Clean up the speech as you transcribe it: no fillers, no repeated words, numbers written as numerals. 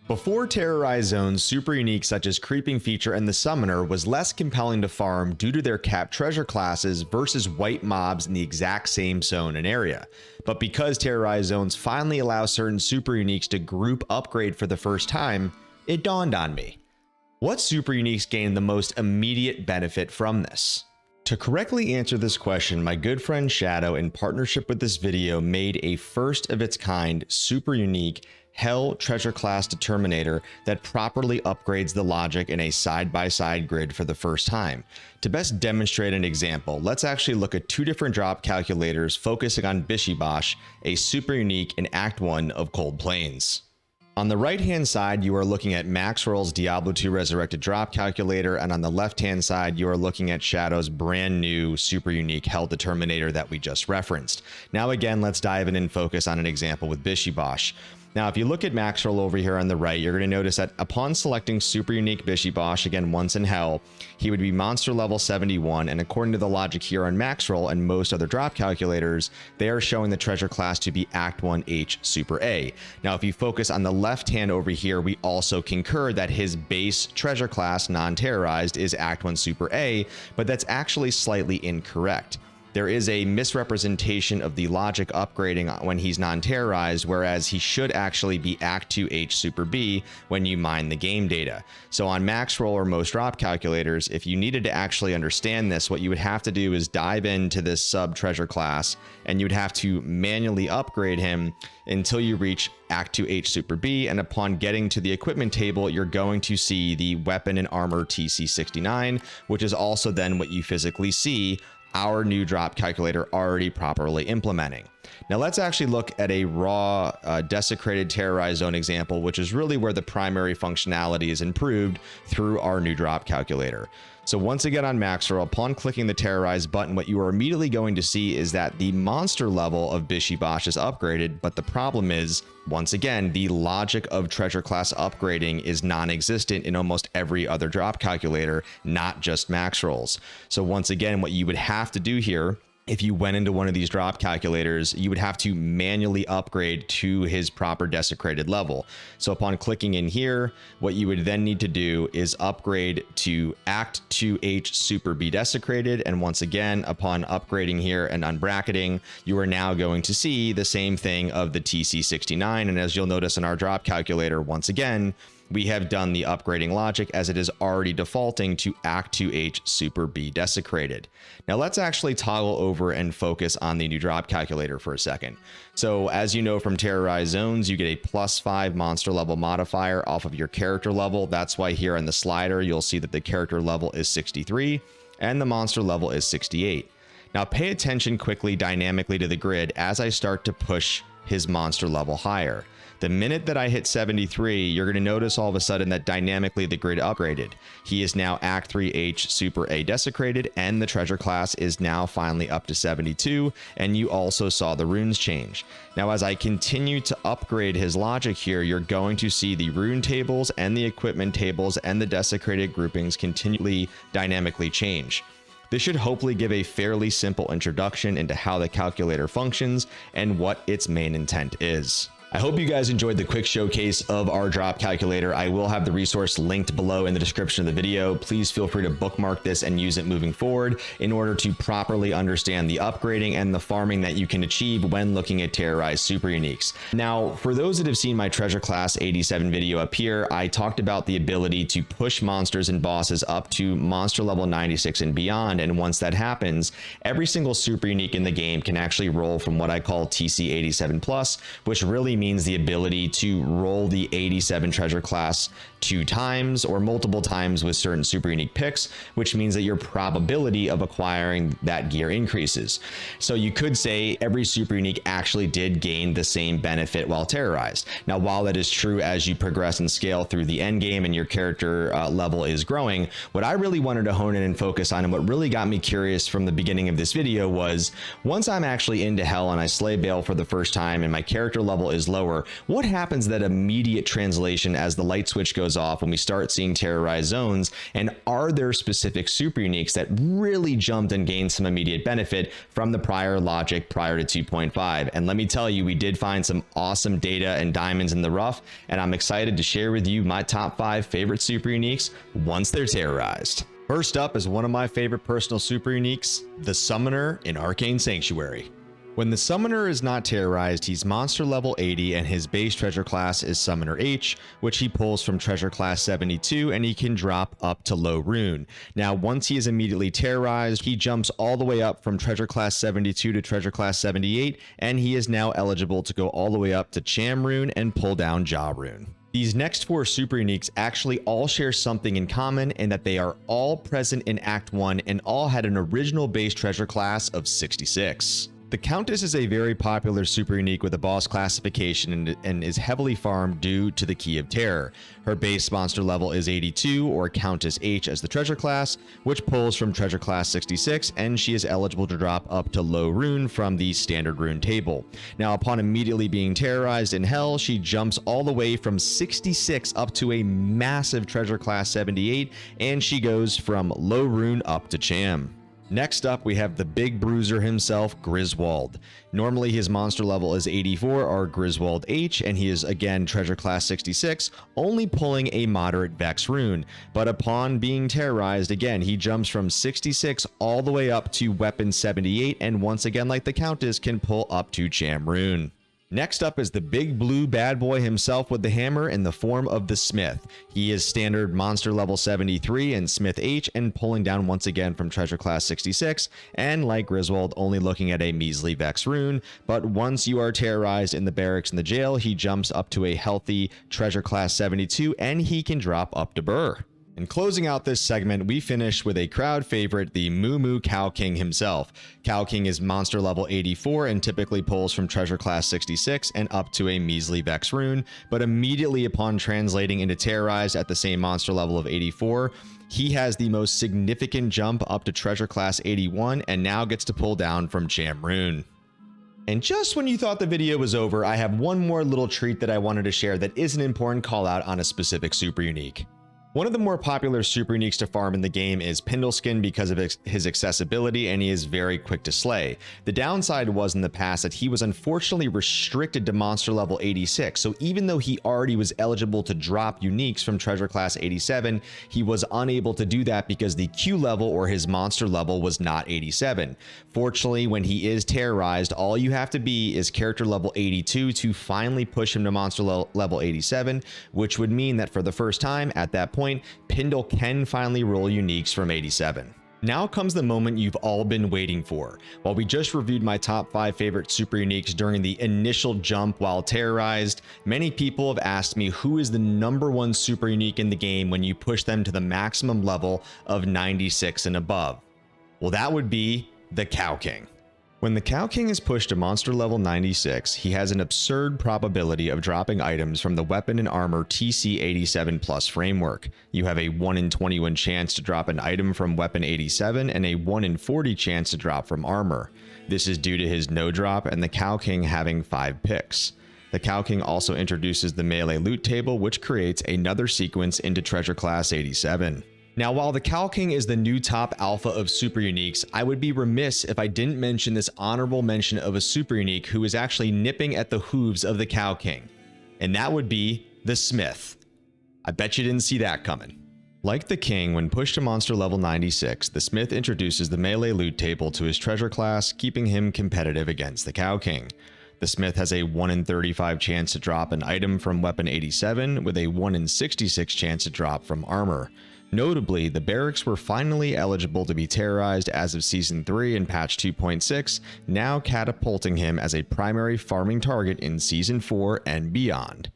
Before Terrorized zones, super unique such as Creeping Feature and the Summoner was less compelling to farm due to their capped treasure classes versus white mobs in the exact same zone and area. But because Terrorized zones finally allow certain super uniques to group upgrade for the first time, it dawned on me. What super uniques gain the most immediate benefit from this? To correctly answer this question, my good friend Shadow, in partnership with this video, made a first of its kind super unique Hell treasure class determinator that properly upgrades the logic in a side-by-side grid for the first time. To best demonstrate an example, let's actually look at two different drop calculators focusing on Bishibosh, a super unique in Act 1 of Cold Plains. On the right-hand side, you are looking at Maxwell's Diablo 2 Resurrected Drop Calculator, and on the left-hand side, you are looking at Shadow's brand new super unique Hell Determinator that we just referenced. Now again, let's dive in and focus on an example with Bishibosh. Now, if you look at Maxwell over here on the right, you're going to notice that upon selecting super unique Bishibosh, again, once in Hell, he would be monster level 71. And according to the logic here on Maxwell and most other drop calculators, they are showing the treasure class to be Act 1H Super A. Now, if you focus on the left hand over here, we also concur that his base treasure class, non-terrorized, is Act 1 Super A, but that's actually slightly incorrect. There is a misrepresentation of the logic upgrading when he's non-terrorized, whereas he should actually be Act 2H Super B when you mine the game data. So on Maxroll or most drop calculators, if you needed to actually understand this, what you would have to do is dive into this sub treasure class, and you would have to manually upgrade him until you reach Act 2H Super B, and upon getting to the equipment table, you're going to see the weapon and armor TC69, which is also then what you physically see our new drop calculator already properly implementing. Now let's actually look at a raw desecrated terrorized zone example, which is really where the primary functionality is improved through our new drop calculator. So once again on Maxroll, upon clicking the terrorized button, what you are immediately going to see is that the monster level of Bishibosh is upgraded, but the problem is, once again, the logic of treasure class upgrading is non-existent in almost every other drop calculator, not just Maxrolls. So once again, what you would have to do here, if you went into one of these drop calculators, you would have to manually upgrade to his proper desecrated level. So upon clicking in here, what you would then need to do is upgrade to Act 2H Super B desecrated. And once again, upon upgrading here and unbracketing, you are now going to see the same thing of the TC69. And as you'll notice in our drop calculator, once again, we have done the upgrading logic as it is already defaulting to Act 2H Super B desecrated. Now let's actually toggle over and focus on the new drop calculator for a second. So as you know from Terrorized Zones, you get a +5 monster level modifier off of your character level. That's why here on the slider, you'll see that the character level is 63 and the monster level is 68. Now pay attention quickly dynamically to the grid as I start to push his monster level higher. The minute that I hit 73, you're going to notice all of a sudden that dynamically the grid upgraded. He is now Act 3H Super A desecrated, and the treasure class is now finally up to 72, and you also saw the runes change. Now, as I continue to upgrade his logic here, you're going to see the rune tables and the equipment tables and the desecrated groupings continually dynamically change. This should hopefully give a fairly simple introduction into how the calculator functions and what its main intent is. I hope you guys enjoyed the quick showcase of our drop calculator. I will have the resource linked below in the description of the video. Please feel free to bookmark this and use it moving forward in order to properly understand the upgrading and the farming that you can achieve when looking at Terrorized super uniques. Now, for those that have seen my treasure class 87 video up here, I talked about the ability to push monsters and bosses up to monster level 96 and beyond. And once that happens, every single super unique in the game can actually roll from what I call TC 87 plus, which really means the ability to roll the 87 treasure class 2 times or multiple times with certain super unique picks, which means that your probability of acquiring that gear increases. So you could say every super unique actually did gain the same benefit while terrorized. Now, while that is true as you progress and scale through the end game and your character level is growing, what I really wanted to hone in and focus on, and what really got me curious from the beginning of this video, was once I'm actually into Hell and I slay Baal for the first time and my character level is lower, what happens to that immediate translation as the light switch goes off when we start seeing terrorized zones, and are there specific super uniques that really jumped and gained some immediate benefit from the prior logic prior to 2.5? And let me tell you, we did find some awesome data and diamonds in the rough, and I'm excited to share with you my top 5 favorite super uniques once they're terrorized. First up is one of my favorite personal super uniques, the Summoner in Arcane Sanctuary. When the Summoner is not terrorized, he's monster level 80 and his base treasure class is Summoner H, which he pulls from treasure class 72, and he can drop up to low rune. Now, once he is immediately terrorized, he jumps all the way up from treasure class 72 to treasure class 78, and he is now eligible to go all the way up to Cham rune and pull down Jaw rune. These next 4 super uniques actually all share something in common in that they are all present in Act 1 and all had an original base treasure class of 66. The Countess is a very popular super unique with a boss classification and is heavily farmed due to the Key of Terror. Her base monster level is 82, or Countess H as the treasure class, which pulls from treasure class 66, and she is eligible to drop up to low rune from the standard rune table. Now, upon immediately being terrorized in hell, she jumps all the way from 66 up to a massive treasure class 78, and she goes from low rune up to Cham. Next up, we have the big bruiser himself, Griswold. Normally his monster level is 84, or Griswold H, and he is again treasure class 66, only pulling a moderate Vex rune. But upon being terrorized, again, he jumps from 66 all the way up to weapon 78, and once again, like the Countess, can pull up to Cham rune. Next up is the big blue bad boy himself with the hammer in the form of the Smith. He is standard monster level 73 and Smith H, and pulling down once again from treasure class 66, and like Griswold, only looking at a measly Vex rune. But once you are terrorized in the barracks in the jail, he jumps up to a healthy treasure class 72, and he can drop up to Burr. And closing out this segment, we finish with a crowd favorite, the Moo Moo Cow King himself. Cow King is monster level 84 and typically pulls from treasure class 66 and up to a measly Vex rune, but immediately upon translating into terrorized at the same monster level of 84, he has the most significant jump up to treasure class 81 and now gets to pull down from Cham rune. And just when you thought the video was over, I have one more little treat that I wanted to share that is an important call out on a specific super unique. One of the more popular super uniques to farm in the game is Pindleskin because of his accessibility, and he is very quick to slay. The downside was in the past that he was unfortunately restricted to monster level 86, so even though he already was eligible to drop uniques from treasure class 87, he was unable to do that because the Q level or his monster level was not 87. Fortunately, when he is terrorized, all you have to be is character level 82 to finally push him to monster level 87, which would mean that for the first time at that point, Pindle can finally roll uniques from 87. Now comes the moment you've all been waiting for. While we just reviewed my top 5 favorite super uniques during the initial jump while terrorized, many people have asked me who is the #1 super unique in the game when you push them to the maximum level of 96 and above. Well, that would be the Cow King. When the Cow King is pushed to monster level 96, he has an absurd probability of dropping items from the Weapon and Armor TC 87 Plus framework. You have a 1 in 21 chance to drop an item from Weapon 87 and a 1 in 40 chance to drop from Armor. This is due to his no drop and the Cow King having 5 picks. The Cow King also introduces the melee loot table, which creates another sequence into treasure class 87. Now, while the Cow King is the new top alpha of super uniques, I would be remiss if I didn't mention this honorable mention of a super unique who is actually nipping at the hooves of the Cow King, and that would be the Smith. I bet you didn't see that coming. Like the King, when pushed to monster level 96, the Smith introduces the melee loot table to his treasure class, keeping him competitive against the Cow King. The Smith has a 1 in 35 chance to drop an item from Weapon 87, with a 1 in 66 chance to drop from Armor. Notably, the barracks were finally eligible to be terrorized as of Season 3 and Patch 2.6, now catapulting him as a primary farming target in Season 4 and beyond.